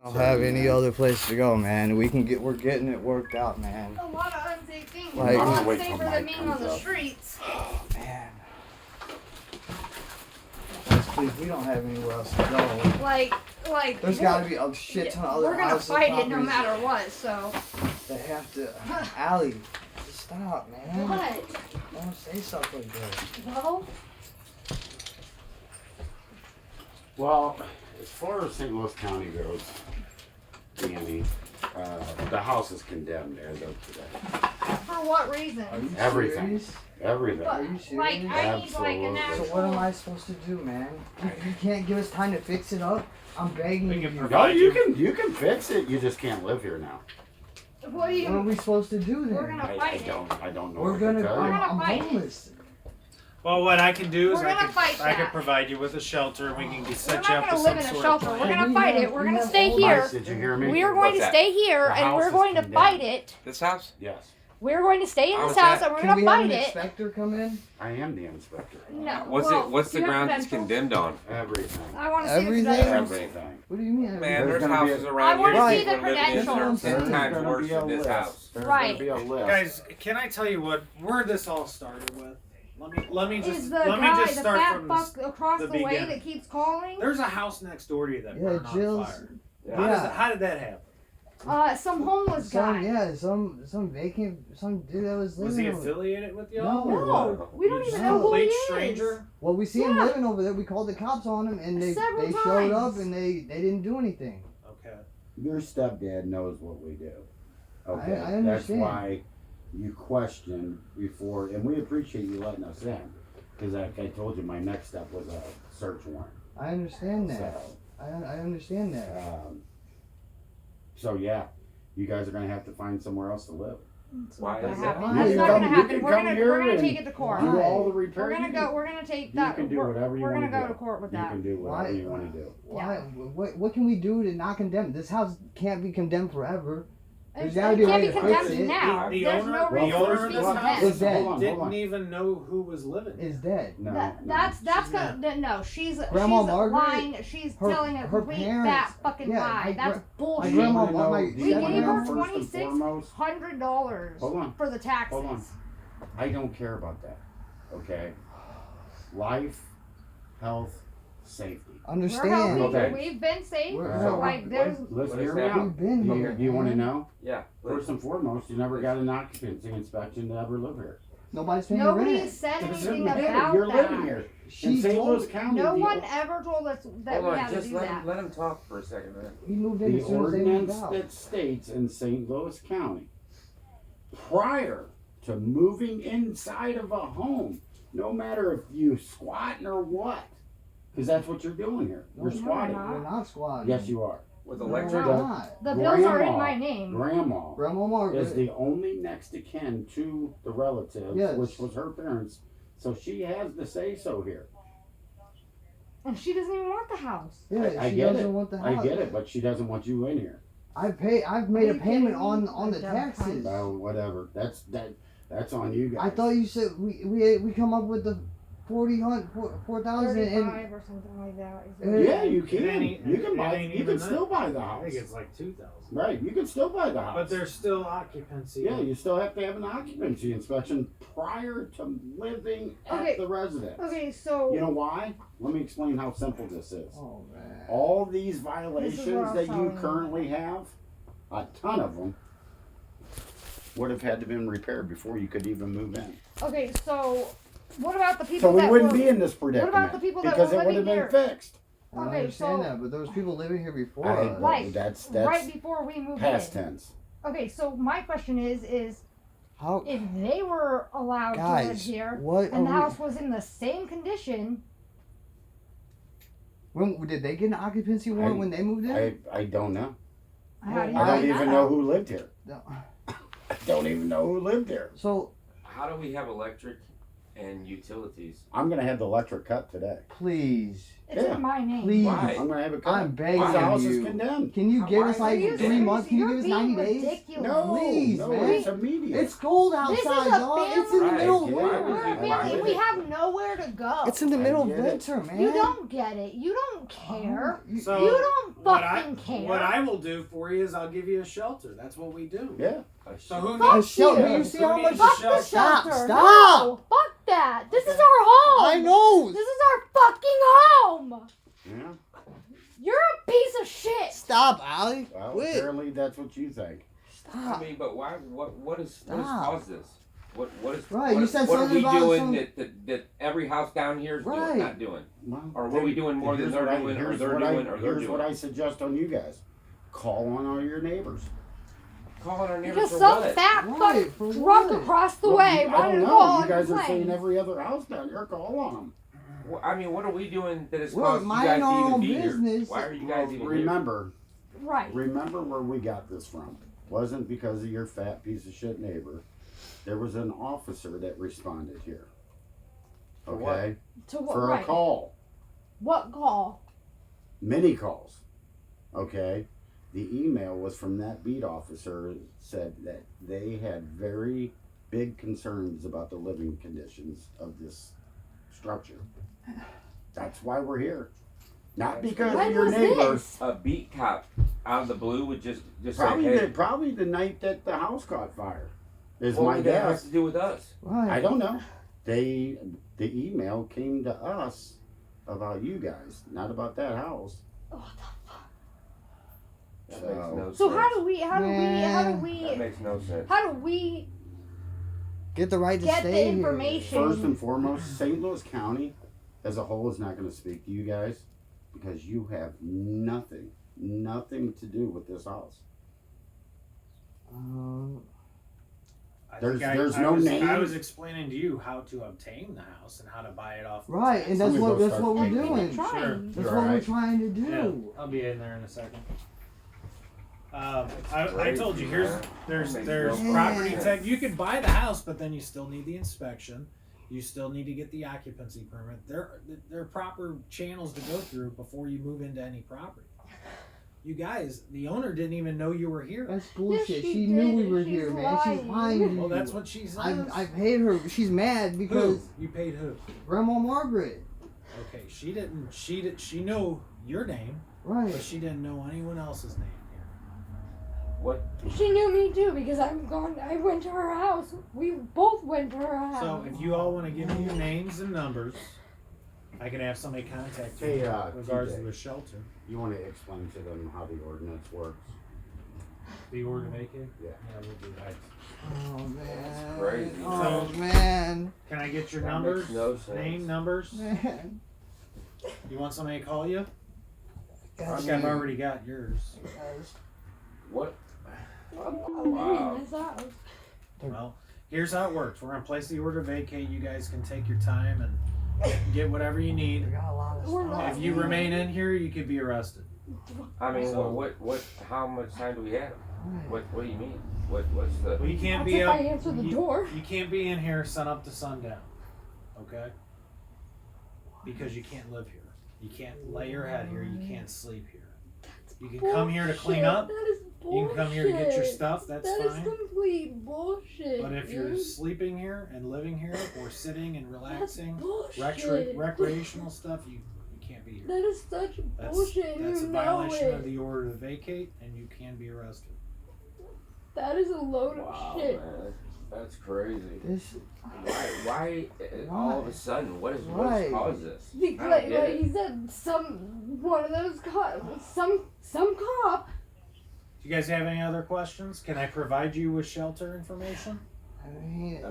I don't have any other place to go, man. We're getting it worked out, man. A lot of unsafe things. Like- a I'm lot gonna wait safer till than Mike being on comes the up. streets. Oh, man. Yes, please, we don't have anywhere else to go. Like, There's gotta be a shit ton of other we're gonna houses, fight it no properties matter what. So They have to. Allie, just stop, man. what? Don't say stuff like that. Well, Well, as far as St. Louis County goes, Danny, the house is condemned as of today. for what reason? Are you Everything. serious? Everything. Are you Like, serious? I need like an Absolutely. actual. So what am I supposed to do, man? You can't give us time to fix it up? I'm begging We you. can No, provide you can fix it. You just can't live here now. What do What are you? we supposed to do then? We're gonna I fight it. don't know. We're what gonna. to tell you. I'm fight it. homeless. Well, what I can do is We're I gonna fight can that. provide you with a shelter. We can We're set not you up gonna with live some in a sort shelter. of We're plan. gonna We fight have- it. We're we gonna have stay all here. Mike, did you hear me? We are going to What's that? stay here, The and house we're is going to condemned. fight it. This house? Yes, We're going to stay in How this is house, that? and we're Can gonna we have fight an it. inspector come in? I am the inspector. No. What's well, What's do the you have grounds it's credentials? condemned on? Everything. I want to see the Everything? credentials. Everything. What do you mean? Man, There's there's gonna be houses a- I around wanna here see that the are living in credentials. ten There's times gonna worse be a than this list. house. There's Right. gonna be a list. Guys, can I tell you where this all started with? Let me Is just the let me guy, just the start fat from fuck across the the way beginning. that keeps calling? There's a house next door to you that Yeah, burned on Jill's. fire. Yeah. How did that happen? Some homeless guy. Some vacant, some dude that was living. Was he over- affiliated with y'all? No. or No, what? we don't You even just know a who he complete is. stranger? Well, we see him Yeah. living over there. We called the cops on him, and they Several showed up, times. and they didn't do anything. Okay. Your stepdad knows what we do. Okay, I understand. That's why you question before, and we appreciate you letting us in, because like I told you, my next step was a search warrant. I understand that. So, I understand that. so yeah, you guys are gonna have to find somewhere else to live. Why That's is not that? gonna happen. You That's can not come- gonna you happen. can We're come gonna here we're gonna and take it to court. Do Why? all the repairs. We're gonna go. We're gonna take You that. can do whatever you We're want gonna to go do. to court with You that. can do whatever Why? you want to do. Why? What can we do to not condemn? This house can't be condemned forever. There's It gotta be a can't way be to fix condemned it. now. The There's owner- no the reason owner for of it to this be house condemned. Is dead. Hold on, hold Didn't on. even know who was living. Is dead. No, That's She's gonna no. She's Grandma she's Margaret, lying. She's her- telling a her complete parents- fat fucking yeah, lie. my That's my bullshit. grandma Do you bought wanna my- know- We do you wanna gave know her first and $2,600 foremost? Hold on. for the taxes. Hold on. I don't care about that. Okay. Life, health, safety. We're Understand. healthy. Okay. We've been safe. We're- So we're- like there's Let's What hear is me that? out. We've been Do here. you want to man. know? Yeah. First and foremost, you never got an occupancy inspection to ever live here. Nobody's paying nobody rent. said It doesn't anything matter. about You're that. living here. In She St. told Louis County, No the, one ever told us that Hold we on, had to just do let that. him talk for a second, man. He moved in the as soon as they moved ordinance out. that states in St. Louis County, prior to moving inside of a home, no matter if you squatting or what, because that's what you're doing here. No, You're we're squatting. not. We're not squatting. Yes, you are. With No, electric. we're not. The bills are in Grandma. my name. Grandma Grandma Margaret. is the only next of kin to the relatives, Yes. which was her parents. So she has the say so here. And she doesn't even want the house. Yeah, I she get doesn't it. want the house. I get it, but she doesn't want you in here. I've Are made you a payment kidding on me? the Dumb taxes. Well, whatever. That's on you guys. I thought you said we come up with the 4,000 and 35 or something like that. Is it? Yeah, you It can. ain't- You can it buy. ain't You even can still buy the I house. think it's like 2,000. Right. You can still buy the house. But there's still occupancy. Yeah, you still have to have an occupancy inspection prior to living Okay. at the residence. Okay, so You know why? Let me explain how simple this is. oh man. All these This is what violations I'm that you telling you. currently have, a ton of them, would have had to been repaired before you could even move in. okay, so what about the people So we that wouldn't were, be in this predicament the people that because were it would have living been here? fixed. I Okay, understand so- that, but there was people living here before I- us. Right. That's right before we moved past in? tense. Okay, so my question is How if they were allowed to live guys? here What and the are we? house was in the same condition, When did they get an occupancy warrant I- when they moved in? I don't know. how do you I don't find that even know out? who lived here. No. I don't even know who lived here. So How do we have electric and utilities? I'm gonna have the electric cut today. please, It's Yeah. in my name. Please. Why? I'm gonna have it I'm condemned. begging The house you. is condemned. Can you Why give us is like it 3 months? Can you You're give us 90 being days? ridiculous. No, Please, no, man. it's immediate. It's cold This is outside, a dog. It's in the family- middle of Right, winter. yeah. We're a I family. get We it. have nowhere to go. It's in the middle of get it. winter, man. You don't get it. You don't care. So You don't what fucking care. What I will do for you is I'll give you a shelter. That's what we do. Yeah. So who Fuck needs? A shelter. you. You see how much? Fuck the Stop, shelter. stop. No, fuck that. This is our home. I know. This is our fucking home. Yeah. You're a piece of shit. Stop, Allie. Well, Quit. apparently that's what you think. I mean, but why? What has Stop. caused this? What is Right, What, you said what are something we about doing some- that every house down here is Right. doing, not doing? Well, Or what are we doing more than here's they're what I- doing, or here's they're what I- doing, or they're Here's what doing? I suggest on you guys. Call on all your neighbors. Calling our neighbors Because for some what? fat Right, fuck for drunk what? across the Well, way I wanted don't to know. go on You guys are complain. saying every other house down here. Call on them. Well, I mean, what are we doing that has We're caused you minding guys to our even own be business. here? Why are you guys even Remember, Right. remember where we got this from. Wasn't because of your fat piece of shit neighbor. There was an officer that responded here. For what? Okay? To what? For Right. a call. What call? Many calls. Okay? The email was from that beat officer, said that they had very big concerns about the living conditions of this structure. That's why we're here. Not because When of your was neighbor. this? A beat cop out of the blue would just Probably, say, hey, probably the night that the house caught fire. Is what my would that have guess. to do with us? Right. I don't know. The email came to us about you guys, not about that house. That So- makes no So sense. how do we That makes no sense. how do we Get the right to get stay the here. information? First and foremost, St. Louis County as a whole is not going to speak to you guys because you have nothing to do with this house. I There's- think there's I no was, name. I was explaining to you how to obtain the house and how to buy it off. the Right, tax. and that's I'm what gonna go that's what start we're thinking. doing. Trying. Sure. That's You're what we're alright. trying to Yeah, do. I'll be in there in a second. I crazy, told you man. there's That makes no property sense. tax. You could buy the house, but then you still need the inspection. You still need to get the occupancy permit. There are proper channels to go through before you move into any property. You guys, the owner didn't even know you were here. That's bullshit. Yes, she she knew we did. were She's here, man. She's lying. lying to you. Well, that's what she says. I paid her. She's mad Who? because You paid who? Grandma Margaret. Okay, she didn't. She knew your name, but Right. she didn't know anyone else's name here. What? She knew me too because I went to her house. We both went to her house. So if you all want to give me your names and numbers, I can have somebody contact you Hey, in regards TJ. to the shelter. You want to explain to them how the ordinance works? The order to vacate? Yeah. We'll do that. Oh man. crazy. Oh So- man. Can I get your That numbers? makes no sense. Name, numbers? Man. You want somebody to call you? I Gosh, think I've already got yours. guys. What? I'm Wow. in this house. Well, here's how it works. We're gonna place the order to vacate. You guys can take your time and get whatever you We need. got a lot of We're stuff. not- If you remain in here, you could be arrested. I mean, So- what? How much time do we have? Right. What do you mean? What's the? Well, you can't That's be if up. I answer the you, door. You can't be in here sun up to sundown. Okay? Because you can't live here. You can't lay your head here. You can't sleep here. You can come here to clean Bullshit. up. That is You bullshit. can come here to get your stuff. That's That is fine. complete bullshit. But if you're dude. sleeping here and living here or sitting and That's relaxing, bullshit. recreational stuff, you can't be here. That is such That's, bullshit. and that's a you know violation it. of the order to vacate, and you can be arrested. That is a load Wow, of shit. man, that's crazy. This. Why? All of a sudden, what has Right. caused this? Because, I don't like, get it. he said, one of those some cop. Do you guys have any other questions? Can I provide you with shelter information? I mean,